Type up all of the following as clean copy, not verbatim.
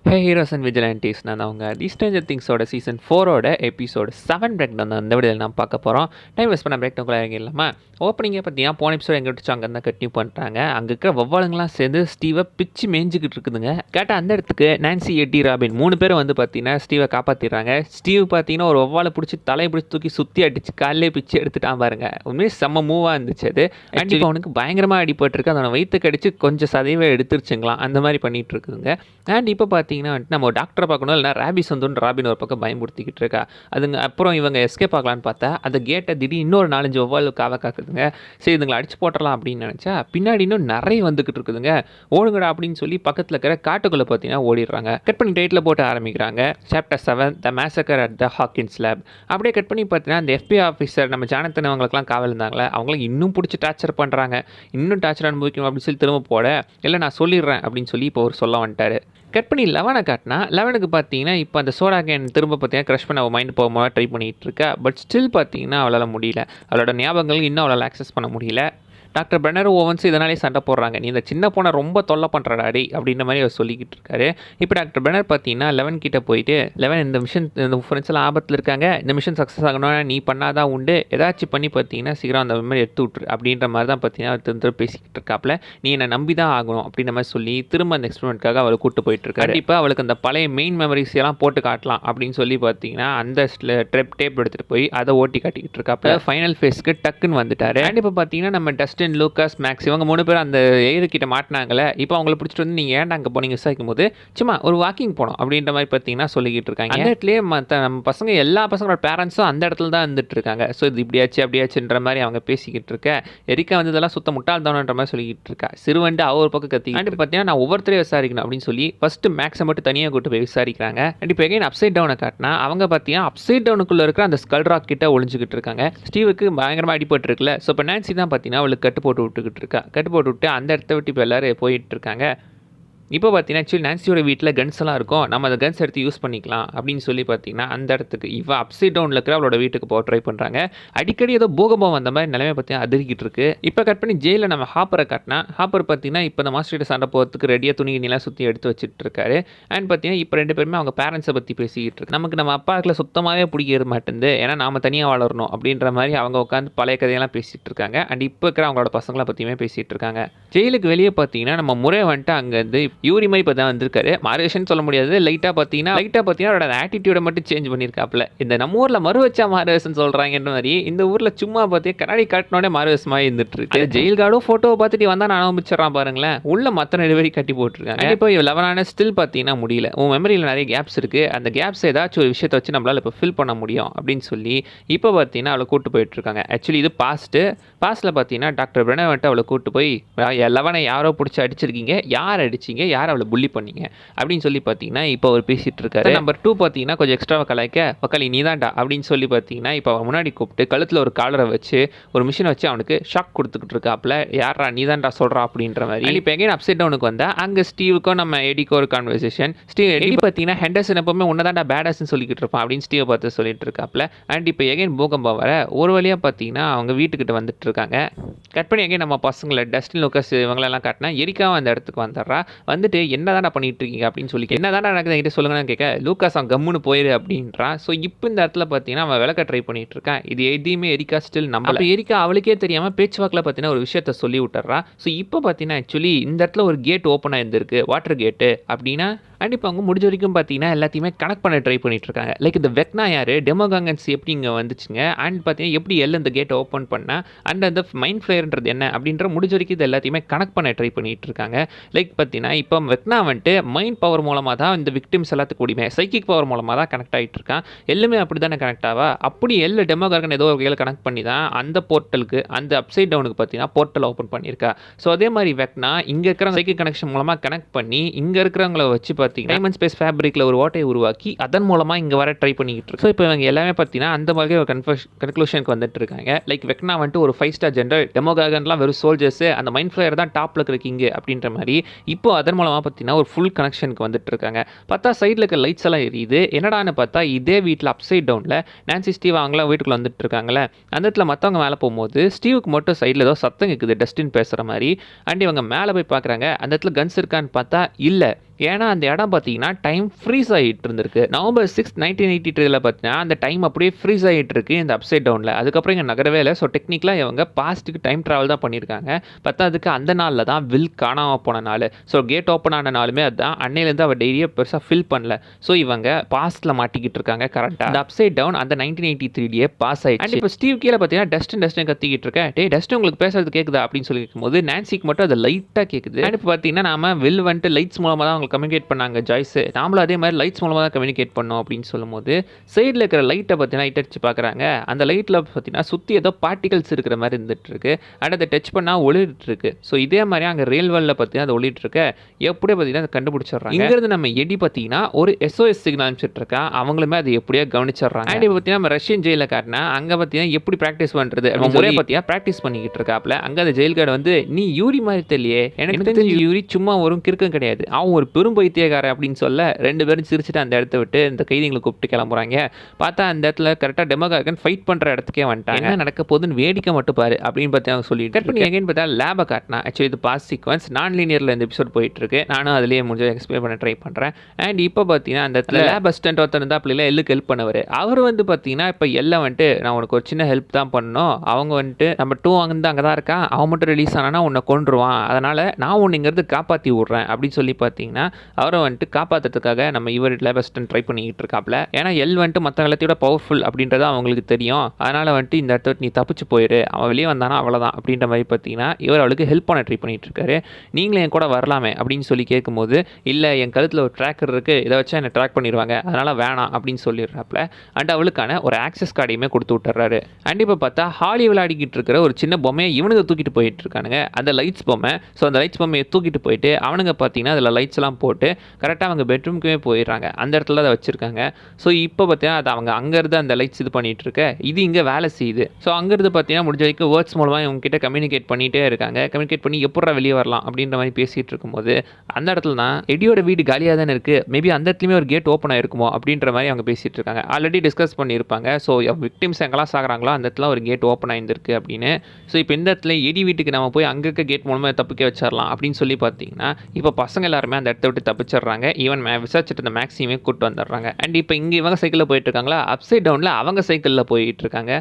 Hey heroes and விஜிலண்டிஸ், நான் அவங்க தி Stranger திங்ஸோட season 4ஓட episode 7 break தான் அந்த வீடியோவில் நான் பார்க்க போகிறோம். டைம் வேஸ்ட் பண்ண பிரேக் டவுன் இல்லாமல் ஓப்பனிங்கே பார்த்தீங்கன்னா போன எபிசோட் எங்கே விட்டுச்சோ அங்கே தான் கண்டினியூ பண்ணுறாங்க. அங்கே இருக்கிற வவ்வாளுங்களாம் சேர்ந்து ஸ்டீவை பிச்சு மேய்ஞ்சிக்கிட்டு இருக்குதுங்க. கேட்டால் அந்த இடத்துக்கு நான்சி, எட்டி, ராபின் 3 பேரும் வந்து பார்த்தீங்கன்னா ஸ்டீவை காப்பாற்றிடுறாங்க. ஸ்டீவ் பார்த்தீங்கன்னா ஒரு வவ்வாலை பிடிச்சி தலையை பிடிச்சி தூக்கி சுற்றி அடிச்சு காலையிலே பிச்சு எடுத்துட்டான் பாருங்க. உண்மையே செம்ம மூவாக இருந்துச்சு அது. கண்டிப்பாக அவனுக்கு பயங்கரமாக அடிபட்டுருக்கு. அதோட வயிற்று கடிச்சு கொஞ்சம் சதைவை எடுத்துருச்சுங்களாம். அந்த மாதிரி பண்ணிகிட்டு இருக்குதுங்க. அண்ட் இப்போ பார்த்தீங்கன்னா நம்ம டாக்டரை பார்க்கணும், இல்லைனா ரேபிஸ் வந்துன்னு ராபின் ஒரு பக்கம் பயன்படுத்திக்கிட்டு இருக்கா. அதுங்க அப்புறம் இவங்க எஸ்கேப் ஆகலான்னு பார்த்தா அந்த கேட்டை திடீர் இன்னொரு 4-5 வவ்வால் காவை காக்குதுங்க. சரி இதுங்களை அடிச்சு போட்டுடலாம் அப்படின்னு நினச்சா பின்னாடி இன்னும் நிறைய வந்துக்கிட்டு இருக்குதுங்க. ஓடுங்கடா அப்படின்னு சொல்லி பக்கத்தில் இருக்கிற காட்டுக்குள்ளே பார்த்தீங்கன்னா ஓடிடுறாங்க. கட் பண்ணி டைட்டில் போட்டு ஆரம்பிக்கிறாங்க. Chapter 7 the massacre at the Hawkins lab. அப்படியே கட் பண்ணி பார்த்தீங்கன்னா அந்த FBI ஆஃபீஸர் நம்ம ஜானத்தன் அவங்களுக்குலாம் காவல் இருந்தாங்களே, அவங்களும் இன்னும் பிடிச்சி டார்ச்சர் பண்ணுறாங்க. இன்னும் டார்ச்சர் அனுபவிக்கணும் அப்படின்னு சொல்லி திரும்ப போட, இல்லை நான் சொல்லிடுறேன் அப்படின்னு சொல்லி இப்போ ஒரு சொல்ல வந்துட்டார். கட் பண்ணி 11 காட்டினா 11க்கு பார்த்தீங்கன்னா இப்போ அந்த சோடா கேன் திரும்ப பார்த்தீங்கன்னா க்ரஷ் பண்ண அவள் மைண்ட் போகும்போது ட்ரை பண்ணிகிட்டு இருக்கா. பட் ஸ்டில் பார்த்தீங்கன்னா அவளால் முடியல. அவளோட ஞாபகங்கள் இன்னும் அவளால் ஆக்சஸ் பண்ண முடியல. டாக்டர் பெர்னர் ஓவன்ஸ் இதனாலே சண்டை போடுறாங்க. நீ இந்த சின்ன பொண்ணை ரொம்ப தொல்லை பண்ணுறடாடி அப்படின்ற மாதிரி அவர் சொல்லிக்கிட்டு இருக்காரு. இப்போ டாக்டர் பெர்னர் பார்த்தீங்கன்னா 11 கிட்ட போயிட்டு, 11 இந்த மிஷன் இந்த ஃப்ரெண்ட்ஸ்லாம் ஆபத்தில் இருக்காங்க, இந்த மிஷன் சக்ஸஸ் ஆகணும்னா நீ பண்ணாதான் உண்டு, ஏதாச்சும் பண்ணி பார்த்தீங்கன்னா சீக்கிரம் அந்த மாதிரி எடுத்து விட்டுரு அப்படின்ற மாதிரி தான் பார்த்தீங்கன்னா திரும்ப பேசிக்கிட்டு இருக்காப்புல. நீ என்னை நம்பி தான் ஆகணும் அப்படின்ற மாதிரி சொல்லி திரும்ப அந்த எக்ஸ்பெரிமெண்ட்காக அவளை கூட்டு போயிட்டு இருக்காரு. கண்டிப்பாக அவளுக்கு அந்த பழைய மெயின் மெமரிஸ் எல்லாம் போட்டு காட்டலாம் அப்படின்னு சொல்லி பார்த்தீங்கன்னா அந்த டேப் எடுத்துகிட்டு போய் அதை ஓட்டி காட்டிக்கிட்டு இருக்காப்புல. ஃபைனல் ஃபேஸ்க்கு டக்குன்னு வந்துட்டாரு. அண்ட் இப்போ பார்த்தீங்கன்னா நம்ம டஸ்டின், லூகாஸ், மேக்ஸ் இவங்க 3 பேரும் அந்த எயிர்கிட்ட மாட்டினாங்களே, இப்போ அவங்கள பிடிச்சிட்டு வந்து நீங்கள் ஏன்டா அங்கே போனீங்க விசாரிக்கும் போது சும்மா ஒரு வாக்கிங் போனோம் அப்படின்ற மாதிரி பார்த்தீங்கன்னா சொல்லிக்கிட்டு இருக்காங்க. அந்த இடத்துலேயே மற்ற நம்ம பசங்க எல்லா பசங்களோட பேரண்ட்ஸும் அந்த இடத்துல தான் இருந்துட்டு இருக்காங்க. ஸோ இது இப்படியாச்சு அப்படியாச்சுன்ற மாதிரி அவங்க பேசிக்கிட்டு இருக்க. எரிக்கா வந்து இதெல்லாம் சுத்த முட்டாள்தானன்ற மாதிரி சொல்லிக்கிட்டு இருக்கா. சிறுவண்டு அவர் பக்கம் கத்திக்கிட்டு பார்த்தீங்கன்னா நான் ஒவ்வொருத்தரையும் விசாரிக்கணும் அப்படின்னு சொல்லி ஃபர்ஸ்ட் மேக்ஸை மட்டும் தனியாக கூட்டு போய் விசாரிக்கிறாங்க. அண்ட் இப்போ எகைன் அப்சைட் டவுனை காட்டினா அவங்க பார்த்தீங்கன்னா அப்சைட் டவுனுக்குள்ளே இருக்கிற அந்த ஸ்கல் ராக் கிட்ட ஒளிஞ்சுக்கிட்டு இருக்காங்க. ஸ்டீவுக்கு பயங்கரமாக அடிபட்டு இருக்குல்ல. ஸோ இப்போ நான்சி தான் பார்த்தீங்கன்னா அவளுக்கு கட்டு போட்டு விட்டுக்கிட்டு இருக்கா. கட்டு போட்டு விட்டு அந்த இடத்த விட்டு இப்போ எல்லாரும் போயிட்டு இருக்காங்க. இப்போ பார்த்தீங்கன்னா ஆக்சுவலி நான்சியோட வீட்டில் கன்ஸ் எல்லாம் இருக்கும், நம்ம அந்த கன்ஸ் எடுத்து யூஸ் பண்ணிக்கலாம் அப்படின்னு சொல்லி பார்த்தீங்கன்னா அந்த இடத்துக்கு இவ அப்சைட் டவுனில் இருக்கிற அவளோட வீட்டுக்கு போக ட்ரை பண்ணுறாங்க. அடிக்கடி ஏதோ பூகம்பம் அந்த மாதிரி நிலைமை பார்த்தீங்கன்னா அதிர்கிட்டு இருக்கு. இப்போ கட் பண்ணி ஜெயிலில் நம்ம ஹாப்பரை காட்டினா ஹாப்பர் பார்த்தீங்கன்னா இப்போ இந்த மாஸ்டர் சண்டை போகிறதுக்கு ரெடியாக துணிலாம் சுற்றி எடுத்து வச்சுட்டு இருக்காரு. அண்ட் பார்த்தீங்கன்னா இப்போ 2 பேருமே அவங்க பேரண்ட்ஸை பற்றி பேசிக்கிட்டு இருக்கு. நமக்கு நம்ம அப்பாவுக்குள்ள சுத்தமாகவே பிடிக்கிறது மாட்டேங்குது, ஏன்னா நாம தனியாக வளரணும் அப்படின்ற மாதிரி அவங்க உட்காந்து பழைய கதையெல்லாம் பேசிகிட்டு இருக்காங்க. அண்ட் இப்போ இருக்கிற அவங்களோட பசங்களை பற்றியுமே பேசிகிட்டு இருக்காங்க. ஜெயிலுக்கு வெளியே பார்த்தீங்கன்னா நம்ம முறை வந்துட்டு அங்கேருந்து யூரி மாதிரி இப்போ தான் வந்திருக்காரு. மாறுவேஷன் சொல்ல முடியாது, லைட்டாக பார்த்தீங்கன்னா அவரோட ஆட்டிடியூடை மட்டும் சேஞ்ச் பண்ணியிருக்காப்புல. இந்த நம்ம ஊரில் மறு வச்சா மாறுவேஷன் சொல்கிறாங்கன்ற மாதிரி இந்த ஊரில் சும்மா பார்த்தீங்கன்னா கண்ணாடி காட்டினோடனே மாறுவேஷமாக இருந்துட்டு இருக்கு. ஜெயில் கார்டும் ஃபோட்டோவை பார்த்துட்டு வந்தால் நான் ஆரம்பிச்சிடறான் பாருங்களேன். உள்ள மற்ற டெலிவரி கட்டி போட்டுருக்காங்க. இப்போ 11 ஸ்டில் பார்த்தீங்கன்னா முடியல. உன் மெமரியில் நிறைய கேப்ஸ் இருக்குது, அந்த கேப்ஸ் ஏதாச்சும் ஒரு விஷயத்தை வச்சு நம்மளால் இப்போ ஃபில் பண்ண முடியும் அப்படின்னு சொல்லி இப்போ பார்த்தீங்கன்னா அவளை கூட்டு போயிட்டு இருக்காங்க. ஆக்சுவலி இது பாஸ்ட்டில் பார்த்தீங்கன்னா டாக்டர் பெர்னர் வந்துட்டு அவளை கூட்டு போய் 11 யாரோ பிடிச்சி அடிச்சிருக்கீங்க, யார் அடிச்சிங்க, யார் அவளை புள்ளி பண்ணீங்க அப்படின்னு சொல்லி பார்த்தீங்கன்னா இப்போ அவர் பேசிட்டு இருக்காரு. நம்பர் 2 பார்த்தீங்கன்னா கொஞ்சம் எக்ஸ்ட்ராவை கலாய்க்க, வக்காலி நீதான்டா அப்படின்னு சொல்லி பார்த்தீங்கன்னா இப்போ அவன் முன்னாடி கூப்பிட்டு கழுத்தில் ஒரு காலரை வச்சு ஒரு மிஷினை வச்சு அவனுக்கு ஷாக் கொடுத்துக்கிட்டு இருக்காப்புல. யாரா நீதான்டா சொல்கிறா அப்படின்ற மாதிரி. இப்போ எகைன் அப்சைட் டவுனுக்கு வந்தால் அங்கே ஸ்டீவுக்கும் நம்ம எடிக்கும் ஒரு கான்வர்சேஷன். எடி பார்த்தீங்கன்னா ஹெண்டர்சன் எப்பவுமே உன்னதான்டா பேடாஸ்ன்னு சொல்லிக்கிட்டு இருப்பான் அப்படின்னு ஸ்டீவை பார்த்து சொல்லிட்டு இருக்காப்புல. அண்ட் இப்போ எகைன் பூகம்பம் வர ஒரு வழியாக பார்த்தீங்கன்னா அவங்க வீட்டுக்கிட்ட வந்துட்டு இருக்காங்க. கட் பண்ணி எகைன் நம்ம பசங்களை டஸ்டின், லூகாஸ் இவங்களெல்லாம் காட்டினா எரிக்காவும் அந்த இடத்துக்கு வந்துடுறா. வந்துட்டு என்னதான்டா பண்ணிட்டு இருக்கீங்க அப்படின்னு சொல்லி என்னதான்டா நடக்குது என்கிட்ட சொல்லுங்கன்னு கேட்க, லூகாஸ் அவன் கம்முன்னு போயிரு அப்படின்றான். ஸோ இப்போ இந்த இடத்துல பார்த்தீங்கன்னா அவன் விளக்க ட்ரை பண்ணிட்டு இருக்கான். இது எதையுமே எரிக்கா ஸ்டில் நம்பல. எரிக்கா அவளுக்கே தெரியாமல் பேச்சுவாக்கில் பார்த்தீங்கன்னா ஒரு விஷயத்த சொல்லி விட்டுறா. ஸோ இப்போ பார்த்தீங்கன்னா ஆக்சுவலி இந்த இடத்துல ஒரு கேட் ஓப்பன் ஆயிருந்திருக்கு, வாட்டர் கேட்டு அப்படின்னா. அண்ட் இப்போ அவங்க முடிஞ்ச வரைக்கும் பார்த்தீங்கன்னா எல்லாத்தையுமே கனெக்ட் பண்ண ட்ரை பண்ணிட்டு இருக்காங்க. லைக் இந்த வெக்னா யார், டெமோகாங்கன்ஸ் எப்படி இங்கே வந்துச்சுங்க, அண்ட் பார்த்தீங்கன்னா எப்படி இந்த கேட்டை ஓப்பன் பண்ணால் அண்ட் அந்த மைண்ட் ஃப்ளேயர்ன்றது என்ன அப்படின்ற முடிஞ்ச வரைக்கும் இது எல்லாத்தையுமே கனெக்ட் பண்ண ட்ரை பண்ணிட்டு இருக்காங்க. லைக் பார்த்தீங்கன்னா இப்போ வெக்னா வந்துட்டு மைண்ட் பவர் மூலமாக தான் இந்த விக்டிம்ஸ் எல்லாத்துக்கு கூடியுமே சைக்கிக் பவர் மூலமாக தான் கனெக்ட் ஆகிட்டு இருக்கான். எல்லாமே அப்படி தானே கனெக்ட் ஆவா. அப்படி டெமோகார்கன் ஏதோ ஒரு வகையில் கனெக்ட் பண்ணி தான் அந்த போர்ட்டலுக்கு அந்த அப்சைட் டவுனுக்கு பார்த்தீங்கன்னா போர்ட்டல் ஓப்பன் பண்ணியிருக்கா. ஸோ அதே மாதிரி வெக்னா இங்கே இருக்கிற சைக்கிக் கனெக்ஷன் மூலமாக கனெக்ட் பண்ணி இங்கே இருக்கிறவங்கள வச்சு பார்த்தீங்கன்னா டைமண்ட் ஸ்பேஸ் ஃபேப்ரிக்கில் ஒரு ஓட்டையை உருவாக்கி அதன் மூலமாக இங்கே வர ட்ரை பண்ணிக்கிட்டு இருக்கு. ஸோ இப்போ இவங்க எல்லாமே பார்த்தீங்கன்னா அந்த மாதிரி ஒரு கன்க்ளூஷனுக்கு வந்துட்டு இருக்காங்க. லைக் வெக்னா வந்துட்டு ஒரு 5 ஸ்டார் ஜென்ரல், டெமோகார்கன்லாம் வெறும் சோல்ஜர்ஸ், அந்த மைண்ட் ஃப்ளேயர் தான் டாப்பில் இருக்கிற கிங்கு அப்படின்ற மாதிரி இப்போ அதன் மூலமாக பார்த்தீங்கன்னா ஒரு ஃபுல் கனெக்ஷனுக்கு வந்துட்டு இருக்காங்க. பார்த்தா சைடில் இருக்க லைட்ஸ் எல்லாம் எரியுது. என்னடான்னு பார்த்தா இதே வீட்டில் அப்சைட் டவுனில் நான்சி, ஸ்டீவ் அவங்களாம் வீட்டுக்குள்ள வந்துட்டு இருக்காங்களே, அந்த இடத்துல மற்றவங்க மேலே போகும்போது ஸ்டீவுக்கு மட்டும் சைடில் ஏதோ சத்தம் கேட்குது, டஸ்டின் பேசுகிற மாதிரி. அண்ட் இவங்க மேலே போய் பார்க்குறாங்க, அந்த இடத்துல கன்ஸ் இருக்கான்னு பார்த்தா இல்லை. ஏன்னா அந்த இடம் பார்த்தீங்கன்னா டைம் ஃப்ரீஸ் ஆகிட்டு இருந்திருக்கு. நவம்பர் 6, 1983 பார்த்தீங்கன்னா அந்த டைம் அப்படியே ஃப்ரீஸ் ஆகிட்டு இருக்கு இந்த அப்சைட் டவுனில். அதுக்கப்புறம் இங்கே நகரவே இல்லை. ஸோ டெக்னிக்கலாக இவங்க பாஸ்ட்டுக்கு டைம் ட்ராவல் தான் பண்ணியிருக்காங்க. பத்தாவதுக்கு அந்த நாளில் தான் வில் காணாமல் போன நாள். ஸோ கேட் ஓப்பன் ஆன நாளுமே அதுதான். அன்னையிலேருந்து அவள் டெய்லியை பெருசாக ஃபில் பண்ணல. ஸோ இவங்க பாஸ்ட்டில் மாட்டிக்கிட்டு இருக்காங்க. கரெக்டாக அந்த அப்சைட் டவுன் அந்த 1983 பாஸ் ஆயிடுச்சு. அண்ட் இப்போ ஸ்டீவ் கீழே பார்த்தீங்கன்னா டஸ்ட் கத்திக்கிட்டு இருக்கேன். டே டஸ்ட் உங்களுக்கு பேசுறது கேட்குதா அப்படின்னு சொல்லி இருக்கும்போது நான்சிக்கு மட்டும் அது லைட்டாக கேட்குது. அண்ட் இப்போ பார்த்தீங்கன்னா நாம வில் வந்துட்டு லைட்ஸ் மூலமாக தான் அவங்க கம்யூனிகேட் பண்ணாங்க ஜாய்ஸ். நாமளும் அதே மாதிரி லைட்ஸ் மூலமாக தான் கம்யூனிகேட் பண்ணோம் அப்படின்னு சொல்லும்போது சைடில் இருக்கிற லைட்டை பார்த்தீங்கன்னா லைட் அடிச்சு பார்க்குறாங்க. அந்த லைட்டில் பார்த்தீங்கன்னா சுற்றி ஏதோ பார்ட்டிகல்ஸ் இருக்கிற மாதிரி இருந்துட்டு இருக்கு. அண்ட் அதை டச் பண்ணால் ஒளிட்டு இருக்கு. ஸோ இதே மாதிரி அங்கே ரயில் வேலில் பார்த்தீங்கன்னா அது ஒளிட்டு இருக்கு. எப்படியே பார்த்தீங்கன்னா அதை கண்டுபிடிச்சிடுறாங்க. இங்கிருந்து நம்ம எடி பார்த்தீங்கன்னா ஒரு SOS சிக்னல் அனுப்பிச்சிட்டு இருக்கா. அவங்களுமே அதை எப்படியோ கவனிச்சிடுறாங்க. அண்ட் இப்போ பார்த்தீங்கன்னா நம்ம ரஷ்யன் ஜெயிலில் காட்டினா அங்கே பார்த்தீங்கன்னா எப்படி ப்ராக்டிஸ் பண்ணுறது முறையை பற்றியா ப்ராக்டிஸ் பண்ணிக்கிட்டு இருக்காப்ல. அங்கே அந்த ஜெயில் கார்டு வந்து நீ யூரி மாதிரி தெரியலையே, எனக்கு தெரிஞ்ச யூரி சும்மா வரும் கிறுக்கம் கிடையாது, அவன் ஒரு பெரும் பைத்தியக்காரன் அப்படின்னு சொல்ல 2 பேரும் சிரிச்சுட்டு அந்த இடத்த விட்டு இந்த கைதிகளை கூப்பிட்டு கிளம்புறாங்க. பார்த்தா அந்த இடத்துல கரெக்டாக டெமோகார்கன் ஃபைட் பண்ணுற இடத்துக்கே வந்துட்டாங்க. என்ன நடக்க போகுதுன்னு வேடிக்கை மட்டும் பாரு அப்படின்னு பார்த்து அவங்க சொல்லிட்டு கட் பண்ணி எகைன் பார்த்தா லேபை காட்டினா. ஆக்சுவலி இது பாஸ் சீக்வன்ஸ் நான் லீனியரில் இந்த எபிசோட் போயிட்டு இருக்கு. நானும் அதிலேயே முடிஞ்ச எக்ஸ்பிளைன் பண்ண ட்ரை பண்ணுறேன். அண்ட் இப்போ பார்த்தீங்கன்னா அந்த இடத்துல லேப் அசிஸ்டன்ட் ஒருத்தர் இருந்தால் அப்படிலாம் எல்லுக்கு ஹெல்ப் பண்ணுவார். அவர் வந்து பார்த்தீங்கன்னா இப்போ எல்லாம் வந்துட்டு நான் உனக்கு ஒரு சின்ன ஹெல்ப் தான் பண்ணணும், அவங்க வந்துட்டு நம்ம 2 அங்கே தான் இருக்கான், அவன் மட்டும் ரிலீஸ் ஆனா உன்னை கொன்றுவான், அதனால் நான் உன்னை இங்கிறது காப்பாற்றி விட்றேன் அப்படின்னு சொல்லி பார்த்தீங்கன்னா அவரை வந்துட்டு காப்பாற்றுறதுக்காக நம்ம இவர் லேப் அசிஸ்டன்ட் ட்ரை பண்ணிக்கிட்டு இருக்காப்ல. ஏன்னா வந்துட்டு மற்ற எல்லாத்தையோட பவர்ஃபுல் அப்படின்றது அவங்களுக்கு தெரியும். அதனால் வந்துட்டு இந்த இடத்த நீ தப்பிச்சு போயிரு, அவன் வெளியே வந்தானா அவ்வளோதான் அப்படின்ற மாதிரி பார்த்தீங்கன்னா இவர் அவளுக்கு ஹெல்ப் பண்ண ட்ரை பண்ணிட்டு இருக்காரு. நீங்களும் என் கூட வரலாமே அப்படின்னு சொல்லி கேட்கும்போது இல்லை என் கழுத்தில் ஒரு ட்ராக்கர் இருக்குது, இதை வச்சா என்னை ட்ராக் பண்ணிடுவாங்க, அதனால் வேணாம் அப்படின்னு சொல்லிடுறாப்ல. அண்ட் அவளுக்கான ஒரு ஆக்சஸ் கார்டையுமே கொடுத்து விட்டுறாரு. அண்ட் இப்போ பார்த்தா ஹாலி விளையாடிக்கிட்டு இருக்கிற ஒரு சின்ன பொம்மையை இவனுக்கு தூக்கிட்டு போயிட்டு இருக்கானுங்க. அந்த லைட்ஸ் பொம்மை. ஸோ அந்த லைட்ஸ் பொம்மையை தூக்கிட்டு போயிட்டு அவனுங்க பார்த்தீங்கன்னா அதில் லைட்ஸ் எல்லாம் போட்டு கரெக்டாக அவங்க பெட்ரூம்க்குமே போயிடுறாங்க. அந்த இடத்துல அதை வச்சிருக்காங்க. ஸோ இப்போ பார்த்தீங்கன்னா அது அவங்க அங்கேருந்து அந்த லைட்ஸ் இது பண்ணிட்டு இருக்க இது இங்கே வேலை செய்யுது. ஸோ அங்கேருந்து பார்த்தீங்கன்னா முடிஞ்ச வரைக்கும் வேர்ட்ஸ் மூலமாக இவங்க கிட்ட கம்யூனிகேட் பண்ணிகிட்டே இருக்காங்க. கம்யூனிகேட் பண்ணி எப்படா வெளியே வரலாம் அப்படின்ற மாதிரி பேசிகிட்டு இருக்கும்போது அந்த இடத்துல தான் எடியோட வீடு காலியாக தானே இருக்குது, மேபி அந்த இடத்துலையுமே ஒரு கேட் ஓப்பன் ஆகிருக்குமோ அப்படின்ற மாதிரி அவங்க பேசிகிட்டு இருக்காங்க. ஆல்ரெடி டிஸ்கஸ் பண்ணியிருப்பாங்க. ஸோ விக்டிம்ஸ் எங்கெல்லாம் சாகுறாங்களோ அந்த இடத்துல ஒரு கேட் ஓப்பன் ஆகிருக்கு அப்படின்னு. ஸோ இப்போ இந்த இடத்துல எடி வீட்டுக்கு நம்ம போய் அங்கே இருக்க கேட் மூலமாக தப்பிக்க வச்சிடலாம் அப்படின்னு சொல்லி பார்த்தீங்கன்னா இப்போ பசங்க எல்லாருமே அந்த இடத்த விட்டு தப்பிச்சிடுறாங்க. ஈவன் விசாரிச்சுட்டு இந்த மேக்ஸிமே கூப்பிட்டு வந்துடுறாங்க. அண்ட் இப்போ இங்கே இவங்க சைக்கிளில் போயிட்டு இருக்காங்களா, அப்சைட் டவுனில் அவங்க சைக்கிளில் போயிட்டு இருக்காங்க.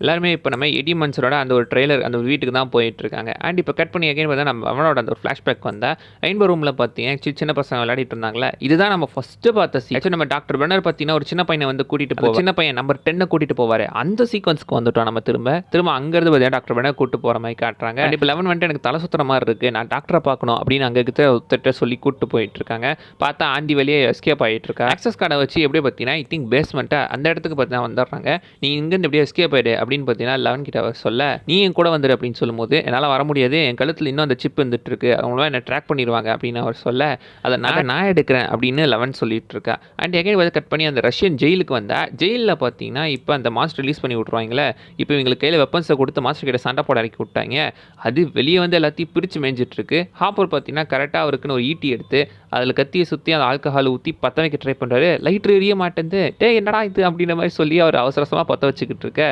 எல்லாருமே இப்போ நம்ம எடி மன்சரோட அந்த ஒரு ட்ரெய்லர் அந்த வீட்டுக்கு தான் போயிட்டு இருக்காங்க. அண்ட் இப்போ கட் பண்ணி எகைன் பார்த்தா நம்ம அவனோட அந்த ஒரு ஃப்ளாஷ்பேக் வந்தால் ரெயின்போ ரூமில் பார்த்தீங்கன்னா சின்ன பசங்க விளையாடிட்டு இருந்தாங்களே, இதுதான் நம்ம ஃபஸ்ட்டு பார்த்த சீக்வன்ஸ். நம்ம டாக்டர் பெர்னர் பார்த்தீங்கன்னா ஒரு சின்ன பையனை வந்து கூட்டிட்டு போவார், சின்ன பையன் நம்பர் 10 கூட்டிட்டு போவார். அந்த சீக்வன்ஸ்க்கு வந்துட்டோம் நம்ம திரும்ப அங்கேருந்து பார்த்தீங்கன்னா டாக்டர் பெர்னர் கூட்டு போகிற மாதிரி காட்டுறாங்க. அண்ட் இப்போ 11 வந்துட்டு எனக்கு தலை சுத்துற மாதிரி இருக்குது, நான் டாக்டரை பார்க்கணும் அப்படின்னு அங்கே ஒருத்தட்ட சொல்லி கூப்பிட்டு போயிட்டு இருக்காங்க. பார்த்தா ஆண்டி வெளியே எஸ்கேப் ஆகிட்டு இருக்கா. ஆக்சஸ் கார்டை வச்சு எப்படியே பார்த்தீங்கன்னா ஐ திங்க் பேஸ்மெண்ட்டை அந்த இடத்துக்கு பார்த்தீங்கன்னா வந்துடுறாங்க. நீ இங்கேருந்து எப்படியே எஸ்கேப் ஆகிடு அப்படின்னு பார்த்தீங்கன்னா 11 கிட்ட அவர் சொல்ல நீ என் கூட வந்துடு அப்படின்னு சொல்லும்போது என்னால் வர முடியாது, என் கழுத்தில் இன்னும் அந்த சிப் வந்துட்டு இருக்கு, அவங்களாம் என்னை ட்ராக் பண்ணிடுவாங்க அப்படின்னு அவர் சொல்ல அதை நான் எடுக்கிறேன் அப்படின்னு 11 சொல்லிட்டு இருக்கா. அண்ட் எகைன் வந்து கட் பண்ணி அந்த ரஷ்யன் ஜெயிலுக்கு வந்தா ஜெயிலில் பார்த்தீங்கன்னா இப்போ அந்த மாஸ்டர் ரிலீஸ் பண்ணி விட்ருவாங்களே, இப்போ இவங்களுக்கு கையில் வெப்பன்ஸை கொடுத்து மாஸ்டர் கிட்ட சண்டை போட இறக்கி விட்டாங்க. அது வெளியே வந்து எல்லாத்தையும் பிரித்து மேய்ஞ்சிட்டு இருக்கு. ஹாப்பர் பார்த்தீங்கன்னா கரெக்டாக அவருக்குன்னு ஒரு ஈட்டி எடுத்து அதில் கத்தியை சுற்றி அந்த ஆல்கஹால் ஊற்றி பற்ற வைக்க ட்ரை பண்ணுறாரு. லைட்ரு எரிய மாட்டேந்து, டே என்னடா இது அப்படின்ற மாதிரி சொல்லி அவர் அவசரமாக பற்ற வச்சுக்கிட்டு இருக்க.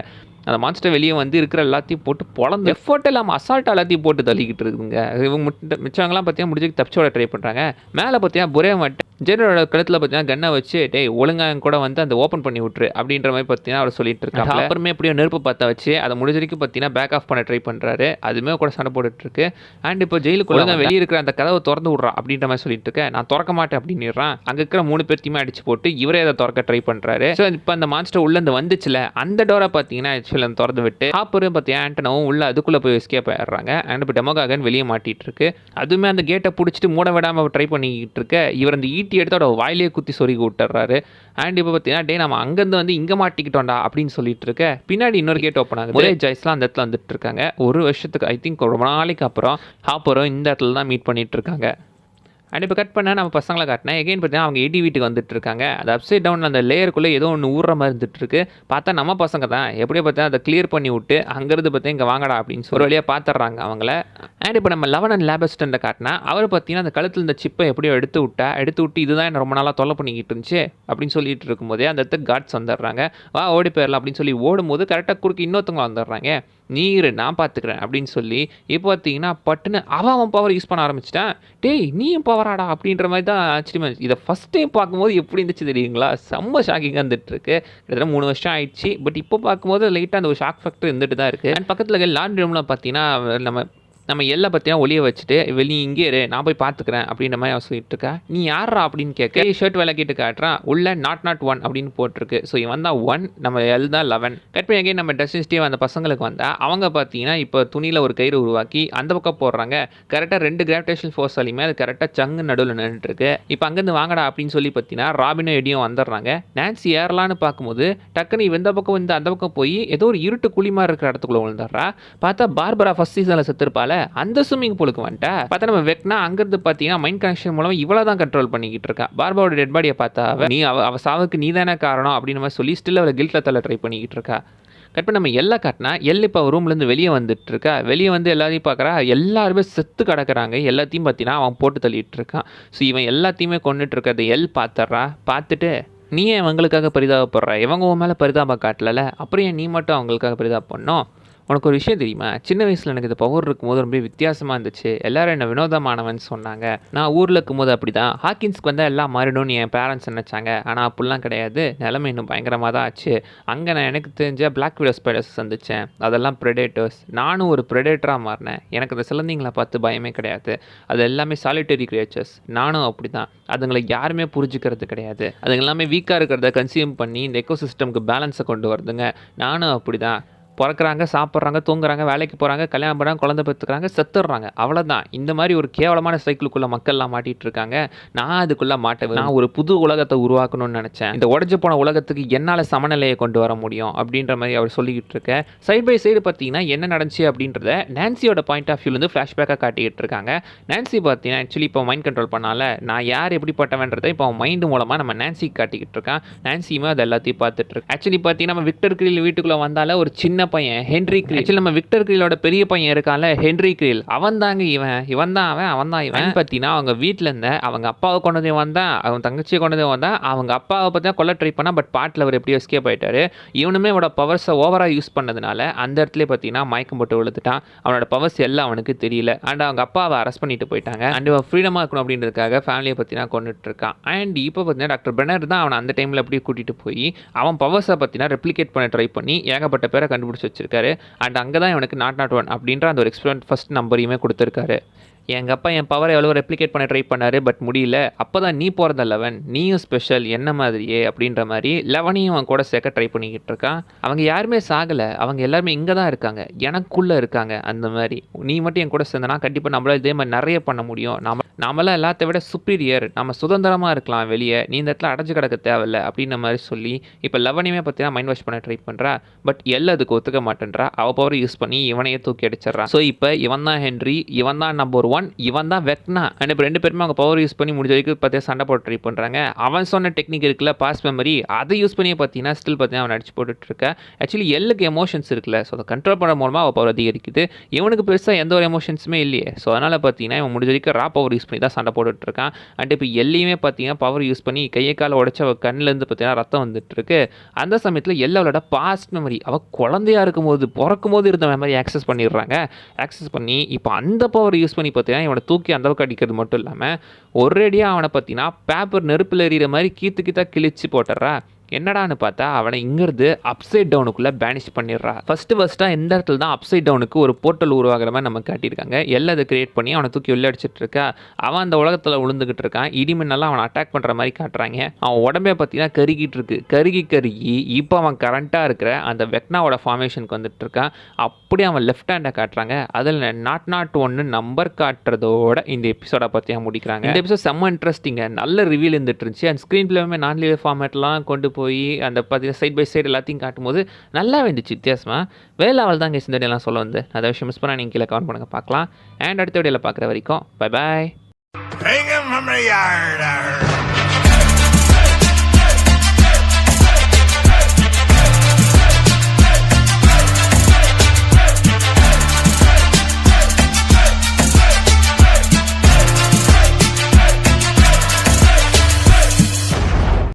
அந்த மான்ஸ்டர் வெளியே வந்து இருக்கிற எல்லாத்தையும் போட்டு பொழந்து எஃபர்ட் இல்லாமல் அசால்ட்டாக எல்லாத்தையும் போட்டு தள்ளிக்கிட்டு இருக்குங்க. இவங்க மிச்சவங்களாம் பார்த்தீங்கன்னா முடிஞ்சு தப்பிச்சோட ட்ரை பண்ணுறாங்க. மேலே பார்த்தீங்கன்னா புரே மட்டும் ஜெனரோட கழுத்தில் பார்த்தீங்கன்னா கன்னை வச்சு டே ஒழுங்காக கூட வந்து அந்த ஓப்பன் பண்ணி விட்டுரு அப்படின்ற மாதிரி பார்த்தீங்கன்னா அவர் சொல்லிட்டு இருக்காங்க. அப்புறமே எப்படியோ நெருப்பு பற்ற வச்சு அதை முடிஞ்ச வரைக்கும் பார்த்தீங்கன்னா பேக் ஆஃப் பண்ண ட்ரை பண்ணுறாரு. அதுவுமே கூட சண்டை போட்டுட்டு இருக்கு. அண்ட் இப்போ ஜெயிலுக்குள்ள வெளியே இருக்கிற அந்த கதவை திறந்து விட்றா அப்படின்ற மாதிரி சொல்லிட்டு இருக்கேன். நான் திறக்க மாட்டேன் அப்படின்னுறான். அங்கே இருக்கிற 3 பேர்த்தையுமே அடிச்சு போட்டு இவரே அதை திறக்க ட்ரை பண்ணுறாரு. ஸோ இப்போ அந்த மான்ஸ்டர் உள்ள இருந்து வந்துச்சுல அந்த டோரை பார்த்தீங்கன்னா ஆக்சுவலாக திறந்து விட்டு ஹாப்பரும் பார்த்தீங்கன்னா ஆண்டனவும் உள்ள அதுக்குள்ளே போய் எஸ்கேப் ஆயிடுறாங்க. அண்ட் இப்போ டெமோகார்கன் வெளியே மாட்டிட்டு இருக்கு. அதுவுமே அந்த கேட்டை பிடிச்சிட்டு மூட விடாமல் ட்ரை பண்ணிக்கிட்டு இருக்க இவர் அந்த ஈட்டி எடுத்து அவரோட வாயிலே குத்தி சொருகி விட்டுறாரு. அண்ட் இப்போ பார்த்தீங்கன்னா டே நம்ம அங்கேருந்து வந்து இங்கே மாட்டிக்கிட்டோண்டா அப்படின்னு சொல்லிட்டு இருக்க பின்னாடி இன்னொரு கேட் ஓப்பன் ஆகுது. ஒரே ஜாய்ஸ்லாம் அந்த இடத்துல வந்துட்டு இருக்காங்க. ஒரு வருஷத்துக்கு ஐ திங்க் ரொம்ப நாளைக்கு அப்புறம் ஹாப்பரும் இந்த இடத்துல தான் மீட் பண்ணிட்டு இருக்காங்க. அண்ட் இப்போ கட் பண்ண நம்ம பசங்களை காட்டினேன். எகைன் பார்த்தீங்கன்னா அவங்க எடி வீட்டுக்கு வந்துட்டு இருக்காங்க. அது அப்சைட் டவுன் அந்த லேயருக்குள்ளே ஏதோ ஒன்று ஊறுற மாதிரி இருந்துட்டு இருக்கு. பார்த்தா நம்ம பசங்க தான் எப்படியோ பார்த்தா அதை கிளியர் பண்ணி விட்டு அங்கேருந்து பார்த்தா இங்கே வாங்கடா அப்படின்னு சொல்லி ஒரு வழியாக பார்த்துட்றாங்க அவங்கள. அண்ட் இப்போ நம்ம 11 அண்ட் லேப் அசிஸ்டண்ட்டை காட்டினா அவர் பார்த்தீங்கன்னா அந்த கழுத்தில் இந்த சிப்பை எப்படியோ எடுத்து விட்டு இதுதான் என்ன ரொம்ப நாளாக தொல்லை பண்ணிக்கிட்டு இருந்துச்சு அப்படின்னு சொல்லிட்டு இருக்கும்போதே அந்த இடத்துக்கு கார்ட்ஸ் வந்துடுறாங்க. வா ஓடி போயிடலாம் அப்படின்னு சொல்லி ஓடும்போது கரெக்டாக குறுக்கு இன்னொருத்தவங்க வந்துடுறாங்க. நீ இரு நான் பார்த்துக்கிறேன் அப்படின்னு சொல்லி இப்போ பார்த்தீங்கன்னா பட்டுன்னு அவன் பவர் யூஸ் பண்ண ஆரம்பிச்சிட்டான். டேய் நீயும் பவராடா அப்படின்ற மாதிரி தான் ஆச்சரியமா இருந்துச்சு. இதை ஃபஸ்ட் டைம் பார்க்கும்போது எப்படி இருந்துச்சு தெரியுங்களா? செம்ம ஷாக்கிங்காக இருந்துட்டு இருக்கு. கிட்டத்தட்ட 3 வருஷம் ஆயிடுச்சு. பட் இப்போ பார்க்கும்போது லைட்டாக அந்த ஒரு ஷாக் ஃபேக்டர் இருந்துட்டு தான் இருக்குது. அண்ட் பக்கத்தில் லாண்ட்ரி ரூமில் பார்த்தீங்கன்னா நம்ம எல்லாம் பார்த்தீங்கன்னா ஒளிய வச்சுட்டு வெளியே இங்கே இரு நான் போய் பார்த்துக்கிறேன் அப்படின்ற மாதிரி அவன் சொல்லிட்டு இருக்கா. நீ யாரா அப்படின்னு கேட்க ஷர்ட் விளக்கிட்டு காட்டுறான். உள்ள நாட் 1 அப்படின்னு போட்டிருக்கு. ஸோ இவன் தான் 1, நம்ம எல் தான் 11. கட் பண்ணி அங்கே நம்ம டெஸ்டிஸ்டே அந்த பசங்களுக்கு வந்தால் அவங்க பார்த்தீங்கன்னா இப்போ துணியில் ஒரு கயிறு உருவாக்கி அந்த பக்கம் போடுறாங்க. கரெக்டாக 2 கிராவிடேஷனல் ஃபோர்ஸ் ஆலையுமே அது கரெக்டாக சங்கு நடுவில் நின்றுட்டுருக்கு. இப்போ அங்கேருந்து வாங்கடா அப்படின்னு சொல்லி பார்த்தீங்கன்னா ராபினும் எடியும் வந்துடுறாங்க. நான்சி ஏறலான்னு பார்க்கும்போது டக்குனு இந்த பக்கம் வந்து அந்த பக்கம் போய் ஏதோ ஒரு இருட்டு குழிமா இருக்கிற இடத்துக்குள்ள விழுந்துடுறா. பார்த்தா பார்பரா ஃபர்ஸ்ட் சீசனில் செத்துருப்பால அந்த ஸ்விம்மிங் பூலுக்கு வந்துட்டா. பார்த்தா நம்ம வெக்னா அங்கிருந்து பார்த்தீங்கன்னா மைண்ட் கனெக்ஷன் மூலம் இவ்வளோ தான் கண்ட்ரோல் பண்ணிக்கிட்டு இருக்கா. பார்பாவோட டெட் பாடியை பார்த்தா நீ அவ சாவுக்கு நீ தானே காரணம் அப்படின்னு மாதிரி சொல்லி ஸ்டில் அவளை கில்ட்டில் தள்ள ட்ரை பண்ணிக்கிட்டு இருக்கா. கட் பண்ணி நம்ம எல்லாம் காட்டினா இப்போ ரூம்லேருந்து வெளியே வந்துட்டு இருக்கா. வெளியே வந்து எல்லாத்தையும் பார்க்குறா. எல்லாருமே செத்து கிடக்குறாங்க. எல்லாத்தையும் பார்த்தீங்கன்னா அவன் போட்டு தள்ளிட்டு இருக்கான். ஸோ இவன் எல்லாத்தையுமே கொண்டுட்டு இருக்கிறத பார்த்துட்றா. பார்த்துட்டு நீ ஏன் அவங்களுக்காக பரிதாபப்படுற? இவங்க உன் மேலே பரிதாபம் காட்டல, அப்புறம் ஏன் நீ மட்டும் அவங்களுக்காக பரிதாபம் பண்ணோம்? உனக்கு ஒரு விஷயம் தெரியுமா? சின்ன வயசில் எனக்கு இந்த பவர் இருக்கும்போது ரொம்ப வித்தியாசமாக இருந்துச்சு. எல்லோரும் என்ன வினோதமானவன் சொன்னாங்க. நான் ஊரில் இருக்கும்போது அப்படி தான். ஹாக்கின்ஸ்க்கு வந்தால் எல்லாம் மாறிடும்னு என் பேரண்ட்ஸ் நினச்சாங்க. ஆனால் அப்படிலாம் கிடையாது. நிலைமை இன்னும் பயங்கரமாக தான் ஆச்சு. அங்கே நான் எனக்கு தெரிஞ்ச பிளாக் விடோ ஸ்பைடர்ஸ் சந்தித்தேன். அதெல்லாம் ப்ரெடேட்டர்ஸ். நானும் ஒரு ப்ரெடேட்டராக மாறினேன். எனக்கு அந்த சிலந்திங்களை பார்த்து பயமே கிடையாது. அது எல்லாமே சாலிட்டரி கிரியேச்சர்ஸ். நானும் அப்படி தான். அதுங்களை யாருமே புரிஞ்சுக்கிறது கிடையாது. அதுங்க எல்லாமே வீக்காக இருக்கிறத கன்சியூம் பண்ணி இந்த எக்கோசிஸ்டம்க்கு பேலன்ஸை கொண்டு வருதுங்க. நானும் அப்படி தான். பிறக்கிறாங்க, சாப்பிட்றாங்க, தூங்குறாங்க, வேலைக்கு போகிறாங்க, கல்யாணம் பண்ணுறாங்க, குழந்தை பெற்றுக்கிறாங்க, செத்துடுறாங்க. அவ்வளோதான். இந்த மாதிரி ஒரு கேவலமான சைக்கிளுக்குள்ளே மக்கள்லாம் மாட்டிகிட்டு இருக்காங்க. நான் அதுக்குள்ளே மாட்டேன். நான் ஒரு புது உலகத்தை உருவாக்கணும்னு நினச்சேன். இந்த உடஞ்சி போன உலகத்துக்கு என்னால் சமநிலையை கொண்டு வர முடியும் அப்படின்ற மாதிரி அவர் சொல்லிக்கிட்டு இருக்க. சைட் பை சைடு பார்த்தீங்கன்னா என்ன நடந்துச்சு அப்படின்றத நான்சியோட பாயிண்ட் ஆஃப் வியூலேருந்து ஃப்ளாஷ்பேக்காக காட்டிக்கிட்டு இருக்காங்க. நான்சி பார்த்தீங்கன்னா ஆக்சுவலி இப்போ மைண்ட் கண்ட்ரோல் பண்ணால நான் யார் எப்படிப்பட்டவன்றதை இப்போ மைண்டு மூலமாக நம்ம நான்சிக்கு காட்டிக்கிட்டு இருக்கான். நான்சியுமே அது எல்லாத்தையும் பார்த்துட்டு இருக்கு. ஆக்சுவலி பார்த்தீங்கன்னா நம்ம விக்டர் கிரில் வீட்டுக்குள்ளே வந்தால ஒரு சின்ன பையன் ஹென்ரி கிரில். ஆக்சுவலி நம்ம விக்டர் கிரிலோட பெரிய பையன் இருக்கான்ல ஹென்ரி கிரில், அவன் தாங்க இவன் தான் இவன் பார்த்தீங்கன்னா அவங்க வீட்டில் இருந்த அவங்க அப்பாவை கொண்டதே வந்தான், அவன் தங்கச்சியை கொண்டதே வந்தான். அவங்க அப்பாவை பார்த்தா கொல்ல ட்ரை பண்ணா. பட் பாட்டில் அவர் எப்படியோ எஸ்கேப் ஆயிட்டாரு. இவனுமே அவனோட பவர்ஸை ஓவராக யூஸ் பண்ணதுனால அந்த இடத்துல பார்த்தீங்கன்னா மயக்கம் போட்டு விழுந்துட்டான். அவனோட பவர்ஸ் எல்லாம் அவனுக்கு தெரியல. அண்ட் அவங்க அப்பாவை அரெஸ்ட் பண்ணிட்டு போயிட்டாங்க. அண்ட் இவன் ஃப்ரீடமாக இருக்கணும் அப்படின்றதுக்காக ஃபேமிலியை பார்த்தீங்கன்னா கொண்டுட்டு இருக்கான். அண்ட் இப்போ பார்த்தீங்கன்னா டாக்டர் பெனர் தான் அவனை அந்த டைமில் அப்படியே கூட்டிகிட்டு போய் அவன் பவர்ஸை பார்த்தீங்கன்னா ரெப்ளிகேட் பண்ண ட்ரை பண்ணி ஏகப்பட்ட பேரை கண்டுபிடிச்சி வச்சிருக்காரு. அண்ட் அங்கே தான் இவனுக்கு நாட் 1 அப்படின்ற அந்த ஒரு எக்ஸ்பெரிமெண்ட் ஃபஸ்ட் நம்பரையுமே கொடுத்துருக்காரு. எங்கள் அப்பா என் பவரை எவ்வளோ ரெப்ளிகேட் பண்ண ட்ரை பண்ணார், பட் முடியல. அப்போ தான் நீ போகிறத 11, நீயும் ஸ்பெஷல் என்ன மாதிரியே அப்படின்ற மாதிரி 11ஐயும் அவன் கூட சேர்க்க ட்ரை பண்ணிக்கிட்டு இருக்கான். அவங்க யாருமே சாகலை, அவங்க எல்லாருமே இங்கே தான் இருக்காங்க, எனக்குள்ளே இருக்காங்க. அந்த மாதிரி நீ மட்டும் என் கூட சேர்ந்தனா கண்டிப்பாக நம்மளால் இதே மாதிரி நிறைய பண்ண முடியும். நாமெல்லாம் எல்லாத்த விட சுப்பீரியர், நம்ம சுதந்திரமாக இருக்கலாம் வெளியே, நீ இந்த இடத்துல அடைஞ்சு கிடக்க தேவையில்லை அப்படின்ற மாதிரி சொல்லி இப்போ 11ஐயுமே பார்த்தீங்கன்னா மைண்ட் வாஷ் பண்ண ட்ரை பண்ணுறா. பட் எல்லாம் அதுக்கு ஒத்துக்க மாட்டேன்றா. அவள் பவர் யூஸ் பண்ணி இவனையே தூக்கி அடிச்சிடறான். ஸோ இப்போ இவன் தான் ஹென்ரி, இவன் தான் நம்பர் 1, இவன் தான் வெக்னா. அண்ட் இப்போ 2 பேருமே அவங்க பவர் யூஸ் பண்ணி முடிஞ்ச வரைக்கும் பார்த்தீங்கன்னா சண்டை போட்டு ட்ரை பண்ணுறாங்க. அவன் சொன்ன டெக்னிக் இருக்குல்ல பாஸ் மெமரி, அதை யூஸ் பண்ணி பார்த்தீங்கன்னா ஸ்டில் பார்த்தீங்கன்னா அவன் அடிச்சு போட்டுட்டு இருக்க. ஆக்சுவலி எல்லுக்கு எமோஷன்ஸ் இருக்குல்ல, ஸோ அதை கண்ட்ரோல் பண்ண மூலமாக அவள் பவர் அதிகரிக்குது. இவனுக்கு பெருசாக எந்த ஒரு எமோஷன்ஸுமே இல்லையே. ஸோ அதனால் பார்த்தீங்கன்னா இவன் முடிஞ்ச வரைக்கும் ரா பவர் யூஸ் பண்ணி தான் சண்டை போட்டுட்டு இருக்கான். அண்ட் இப்போ எல்லையுமே பார்த்தீங்கன்னா பவர் யூஸ் பண்ணி கையை காலை உடச்சி அவள் கண்ணிலேருந்து பார்த்தீங்கன்னா ரத்தம் வந்துட்டு இருக்கு. அந்த சமயத்தில் எல்லாவோட பாஸ்ட் மெமரி அவள் குழந்தையா இருக்கும்போது பிறக்கும் போது இருந்த மெமரி ஆக்சஸ் பண்ணிடுறாங்க. ஆக்சஸ் பண்ணி இப்போ அந்த பவர் யூஸ் பண்ணி பார்த்தீங்கன்னா இவனை தூக்கி அந்த அளவுக்கு அடிக்கிறது மட்டும் இல்லாமல் ஒரேடியாக அவனை பார்த்தீங்கன்னா பேப்பர் நெருப்பில் எறிகிற மாதிரி கீத்து கிழிச்சு போட்டுறா. என்னடான்னு பார்த்தா அவனை இங்கிருந்து அப்சைட் டவுனுக்குள்ளே பேனிஷ் பண்ணிடுறா. ஃபஸ்ட்டாக எந்த இடத்துல தான் அப்சைட் டவுனுக்கு ஒரு போர்ட்டல் உருவாகிற மாதிரி நம்ம காட்டியிருக்காங்க. எல்லாம் அதை கிரியேட் பண்ணி அவனை தூக்கி வெளில அடிச்சிட்டு இருக்கா. அவன் அந்த உலகத்தில் விழுந்துக்கிட்டு இருக்கான். இடிமின்னெல்லாம் அவனை அட்டாக் பண்ணுற மாதிரி காட்டுறாங்க. அவன் உடம்பே பார்த்தீங்கன்னா கருகிட்டு இருக்கு. கருகி இப்போ அவன் கரண்ட்டாக இருக்கிற அந்த வெக்னாவோட ஃபார்மேஷனுக்கு வந்துட்டு இருக்கான். அப்படியே அவன் லெஃப்ட் ஹேண்டை காட்டுறாங்க. அதில் நாட் 1 நம்பர் காட்டுறதோட இந்த எபிசோட பற்றி முடிக்கிறாங்க. இந்த எபிசோட் செம்ம இன்ட்ரெஸ்டிங்க, நல்ல ரிவியூல் இருந்துட்டு இருந்துச்சு. அண்ட் ஸ்க்ரீன் பிளேமே நான் லீனியர் ஃபார்மேட்லாம் கொண்டு போய் அந்த பார்த்தீங்கன்னா சைட் பை சைடு எல்லாத்தையும் காட்டும்போது நல்லா இருந்துச்சு வித்தியாசமாக. வேலாவல் தான் இந்த வீடியோலாம் சொல்ல வந்து அதை விஷயம் மிஸ் பண்ணால் நீங்கள் கீழே கமெண்ட் பண்ணுங்கள் பார்க்கலாம். அண்ட் அடுத்த வீடியோவில் பார்க்குற வரைக்கும் பை பாய்.